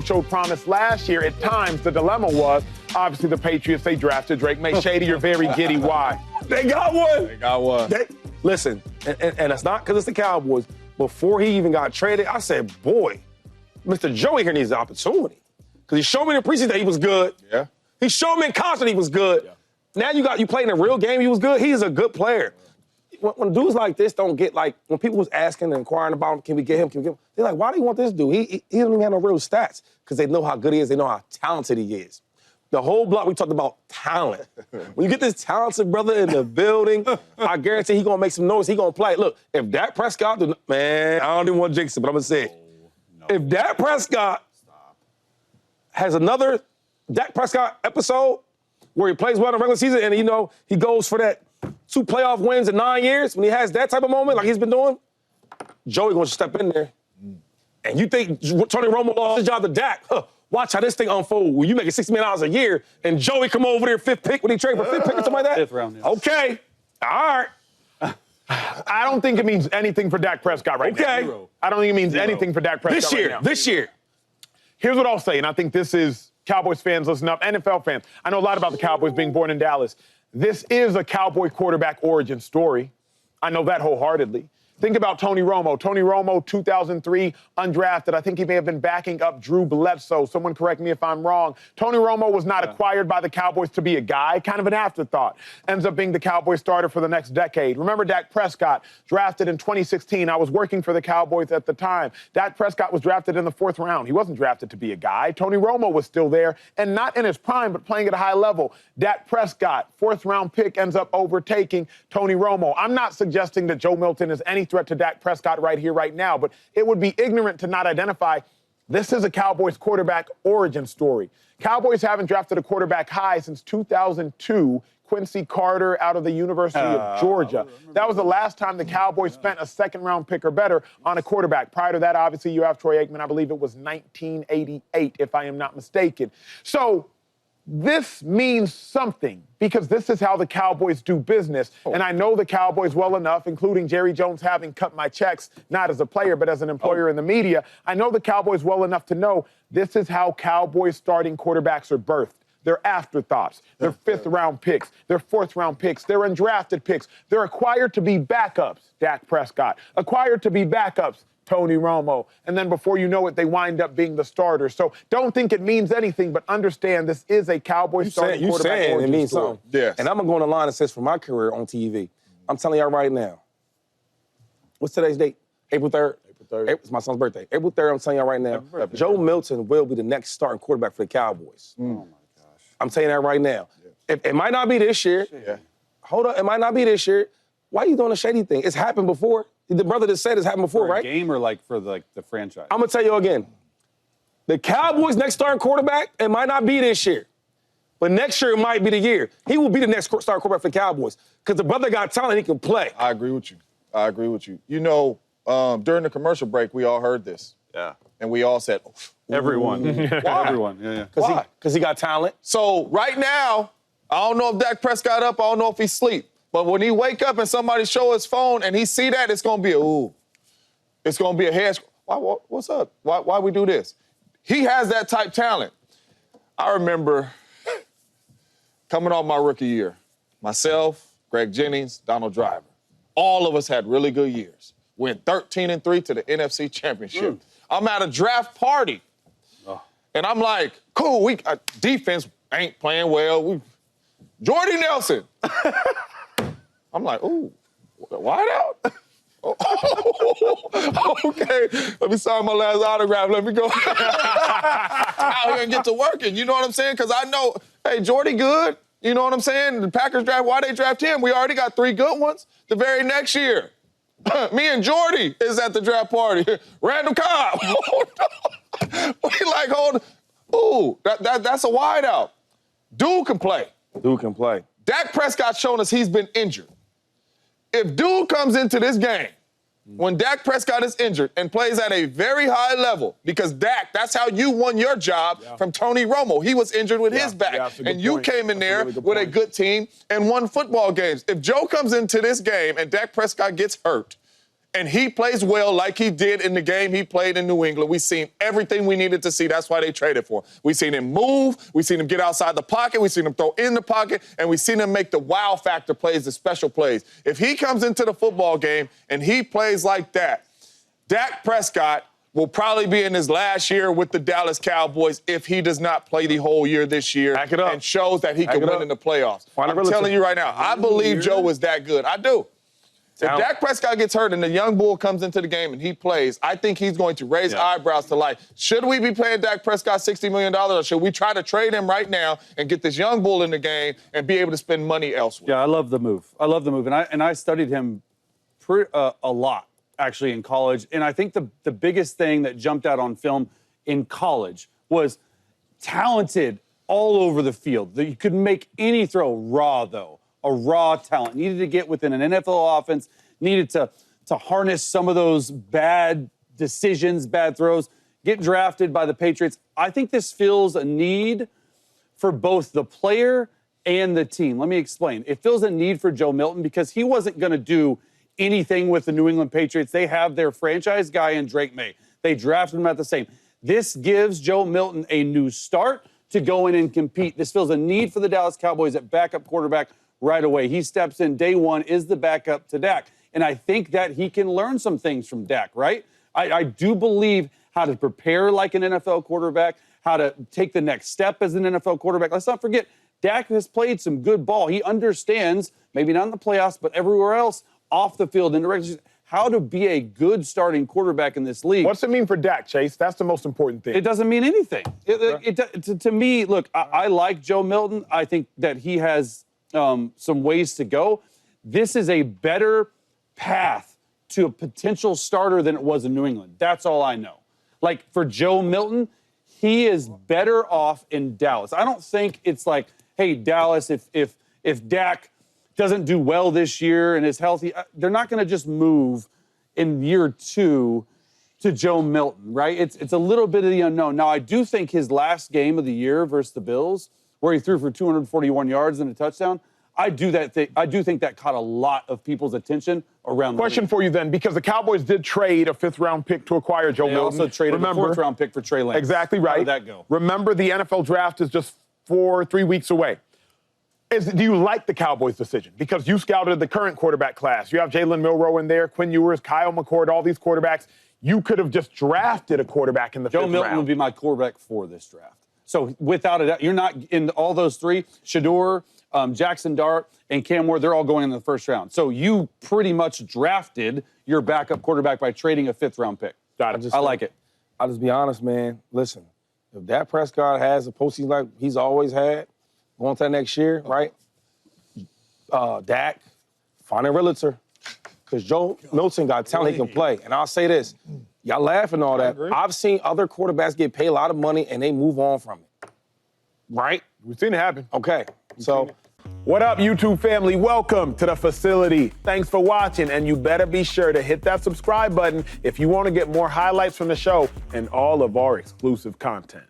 showed promise last year. At times, the dilemma was, obviously, the Patriots, they drafted Drake May. Shady, you're very giddy. Why? They got one. They got one. Listen, and it's not because it's the Cowboys. Before he even got traded, I said, boy, Mr. Joey here needs the opportunity. Because he showed me in the preseason that he was good. Yeah. He showed me in college that he was good. Yeah. Now you playing a real game, he was good. He's a good player. When dudes like this don't get, like, when people was asking and inquiring about him, can we get him, they're like, why do you want this dude? He doesn't even have no real stats because they know how good he is. They know how talented he is. The whole block, we talked about talent. When you get this talented brother in the building, I guarantee he's going to make some noise. He's going to play. Look, if Dak Prescott, man, I don't even want to jinx it, but I'm going to say it. If Dak Prescott has another Dak Prescott episode where he plays well in the regular season and, he goes for that 2 playoff wins in 9 years, when he has that type of moment like he's been doing, Joey going to step in there. And you think Tony Romo lost his job to Dak? Watch how this thing unfold. When you make $60 million a year and Joey come over there 5th pick when he trade for 5th pick or something like that? 5th round, yeah. Okay. All right. I don't think it means anything for Dak Prescott right now. Okay. I don't think it means anything for Dak Prescott right now. This year. Here's what I'll say, and I think this is Cowboys fans listen up, NFL fans. I know a lot about the Cowboys being born in Dallas. This is a Cowboy quarterback origin story. I know that wholeheartedly. Think about Tony Romo. Tony Romo, 2003, undrafted. I think he may have been backing up Drew Bledsoe. Someone correct me if I'm wrong. Tony Romo was not acquired by the Cowboys to be a guy, kind of an afterthought. Ends up being the Cowboys starter for the next decade. Remember Dak Prescott, drafted in 2016. I was working for the Cowboys at the time. Dak Prescott was drafted in the 4th round. He wasn't drafted to be a guy. Tony Romo was still there, and not in his prime, but playing at a high level. Dak Prescott, 4th round pick, ends up overtaking Tony Romo. I'm not suggesting that Joe Milton is any threat to Dak Prescott right here, right now, but it would be ignorant to not identify this is a Cowboys quarterback origin story. Cowboys haven't drafted a quarterback high since 2002, Quincy Carter out of the University of Georgia. That was the last time the Cowboys spent a 2nd-round pick or better on a quarterback. Prior to that, obviously, you have Troy Aikman. I believe it was 1988, if I am not mistaken. So this means something because this is how the Cowboys do business. And I know the Cowboys well enough, including Jerry Jones having cut my checks, not as a player, but as an employer in the media. I know the Cowboys well enough to know this is how Cowboys starting quarterbacks are birthed. They're afterthoughts. They're 5th-round picks. They're 4th-round picks. They're undrafted picks. They're acquired to be backups, Dak Prescott. Acquired to be backups, Tony Romo. And then before you know it, they wind up being the starter. So don't think it means anything, but understand this is a Cowboys starting quarterback origin story. It means something. Yes. And I'm going to go on the line and say for my career on TV. I'm telling y'all right now. What's today's date? April 3rd? April 3rd. It's my son's birthday. April 3rd, I'm telling y'all right now. Joe Milton will be the next starting quarterback for the Cowboys. Oh, my gosh. I'm telling you that right now. Yeah. It might not be this year. Yeah. Hold up. It might not be this year. Why are you doing a shady thing? It's happened before. The brother that said it's happened before, For a right? game or like for the franchise? I'm going to tell you again. The Cowboys' next starting quarterback, it might not be this year. But next year, it might be the year. He will be the next starting quarterback for the Cowboys because the brother got talent, he can play. I agree with you. You know, during the commercial break, we all heard this. Yeah. And we all said, Everyone. Why? Everyone. Yeah. Why? Because he got talent. So right now, I don't know if Dak Prescott up, I don't know if he sleep. But when he wake up and somebody show his phone and he see that, it's going to be it's going to be a head. What's up? Why we do this? He has that type talent. I remember coming off my rookie year, myself, Greg Jennings, Donald Driver. All of us had really good years. Went 13-3 to the NFC Championship. I'm at a draft party, and I'm like, cool, defense ain't playing well. Jordy Nelson. I'm like, ooh, wide out? Okay, let me sign my last autograph. Let me go out here and get to working. You know what I'm saying? Because I know, hey, Jordy good. You know what I'm saying? The Packers draft, why they draft him? We already got 3 good ones the very next year. Me and Jordy is at the draft party. Randall Cobb. We like, ooh, that's a wide out. Dude can play. Dude can play. Dak Prescott's shown us he's been injured. If dude comes into this game when Dak Prescott is injured and plays at a very high level, because Dak, that's how you won your job from Tony Romo. He was injured with his back, and you came in there with a good team and won football games. If Joe comes into this game and Dak Prescott gets hurt, and he plays well like he did in the game he played in New England, we've seen everything we needed to see. That's why they traded for him. We've seen him move. We've seen him get outside the pocket. We've seen him throw in the pocket. And we've seen him make the wow factor plays, the special plays. If he comes into the football game and he plays like that, Dak Prescott will probably be in his last year with the Dallas Cowboys if he does not play the whole year this year Back it up. and shows that he Back can it win up. in the playoffs. I'm Relative. telling you right now, I believe Joe is that good. I do. If Dak Prescott gets hurt and the young bull comes into the game and he plays, I think he's going to raise eyebrows to like, should we be paying Dak Prescott $60 million or should we try to trade him right now and get this young bull in the game and be able to spend money elsewhere? Yeah, I love the move. And I studied him a lot, actually, in college. And I think the biggest thing that jumped out on film in college was talented all over the field. You could make any throw raw, though. A raw talent. Needed to get within an NFL offense, needed to harness some of those bad decisions, bad throws, get drafted by the Patriots. I think this fills a need for both the player and the team. Let me explain. It fills a need for Joe Milton because he wasn't going to do anything with the New England Patriots. They have their franchise guy in Drake May. They drafted him at the same. This gives Joe Milton a new start to go in and compete. This fills a need for the Dallas Cowboys at backup quarterback right away. He steps in day one, is the backup to Dak. And I think that he can learn some things from Dak, right? I do believe how to prepare like an NFL quarterback, how to take the next step as an NFL quarterback. Let's not forget, Dak has played some good ball. He understands, maybe not in the playoffs, but everywhere else, off the field, in the regular season, how to be a good starting quarterback in this league. What's it mean for Dak, Chase? That's the most important thing. It doesn't mean anything. To me, look, I like Joe Milton. I think that he has some ways to go. This is a better path to a potential starter than it was in New England. That's all I know. Like, for Joe Milton, he is better off in Dallas. I don't think it's like, hey, Dallas, if Dak doesn't do well this year and is healthy, they're not going to just move in year 2 to Joe Milton, right? It's a little bit of the unknown. Now, I do think his last game of the year versus the Bills, where he threw for 241 yards and a touchdown, I do think that caught a lot of people's attention around the Question league. for you then, because the Cowboys did trade a 5th-round pick to acquire Joe They Milton. also traded a 4th-round pick for Trey Lance. Exactly right. How did that go? Remember, the NFL draft is just 3 weeks away. Do you like the Cowboys' decision? Because you scouted the current quarterback class. You have Jalen Milroe in there, Quinn Ewers, Kyle McCord, all these quarterbacks. You could have just drafted a quarterback in the 5th round. Joe Milton would be my quarterback for this draft. So without a doubt, you're not in all those 3, Shador, Jackson Dart, and Cam Ward, they're all going in the 1st round. So you pretty much drafted your backup quarterback by trading a 5th-round pick. Got it. I like it. I'll just be honest, man. Listen, if Dak Prescott has a postseason like he's always had, going to that next year, right? Dak, find a realtor. Because Joe Milton got talent, he can play. And I'll say this, y'all laugh and all that. I've seen other quarterbacks get paid a lot of money and they move on from it. Right? We've seen it happen. Okay, so... What up, YouTube family? Welcome to the facility. Thanks for watching, and you better be sure to hit that subscribe button if you want to get more highlights from the show and all of our exclusive content.